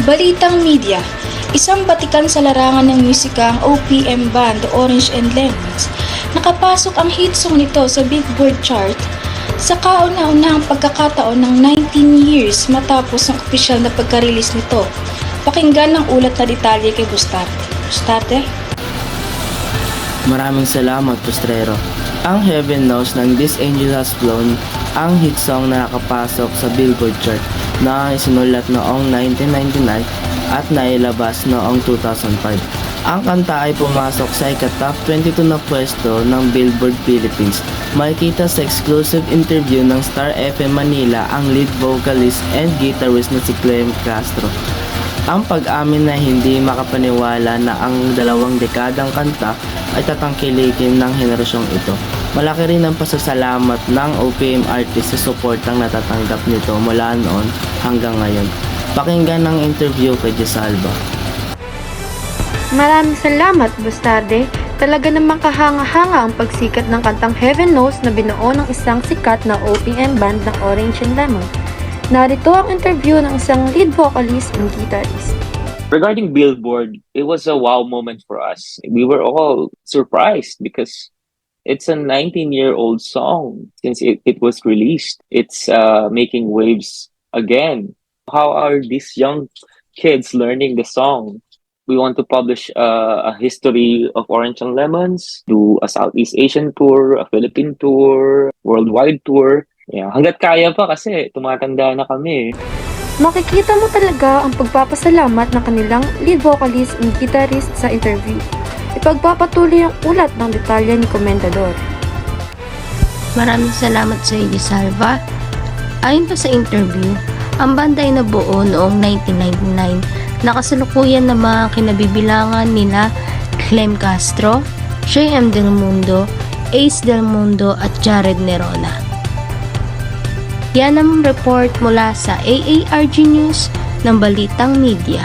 Balitang Media. Isang batikan sa larangan ng musika ang OPM band Orange and Lemons. Nakapasok ang hit song nito sa Billboard chart sa kauna-unahang pagkakataon ng 19 years matapos ang opisyal na pagka-release nito. Pakinggan ang ulat na detalye kay Bustarte. Bustarte? Maraming salamat, Postrero. Ang Heaven Knows ng This Angel Has Flown ang hit song na nakapasok sa Billboard chart na isinulat noong 1999 at nailabas noong 2005. Ang kanta ay pumasok sa ika-top 22 na pwesto ng Billboard Philippines. Makikita sa exclusive interview ng Star FM Manila ang lead vocalist and guitarist na si Clem Castro. Ang pag-amin na hindi makapaniwala na ang 2 dekadang kanta ay tatangkilikin ng henerasyong ito. Malaki rin ang pasasalamat ng OPM artist sa suportang natatanggap nito mula noon hanggang ngayon. Pakinggan ang interview kay Jessalva. Maraming salamat, Bustarde. Talaga namang kahanga-hanga ang pagsikat ng kantang Heaven Knows na binuo ng isang sikat na OPM band ng Orange and Lemon. Narito ang interview ng isang lead vocalist and guitarist. Regarding Billboard, it was a wow moment for us. We were all surprised because it's a 19-year-old song since it was released. It's making waves again. How are these young kids learning the song? We want to publish a history of Orange and Lemons, do a Southeast Asian tour, a Philippine tour, worldwide tour. Yeah, hanggat kaya pa kasi tumatanda na kami. Makikita mo talaga ang pagpapasalamat ng kanilang lead vocalist and guitarist sa interview. Ipagpapatuloy ang ulat ng detalye ni Komendador. Maraming salamat sa iyo, Salva. Ayon pa sa interview, ang banda ay nabuo noong 1999 na kasalukuyan ng mga kinabibilangan nila Clem Castro, J.M. Del Mundo, Ace Del Mundo at Jared Nerona. Yan ang report mula sa AARG News ng Balitang Media.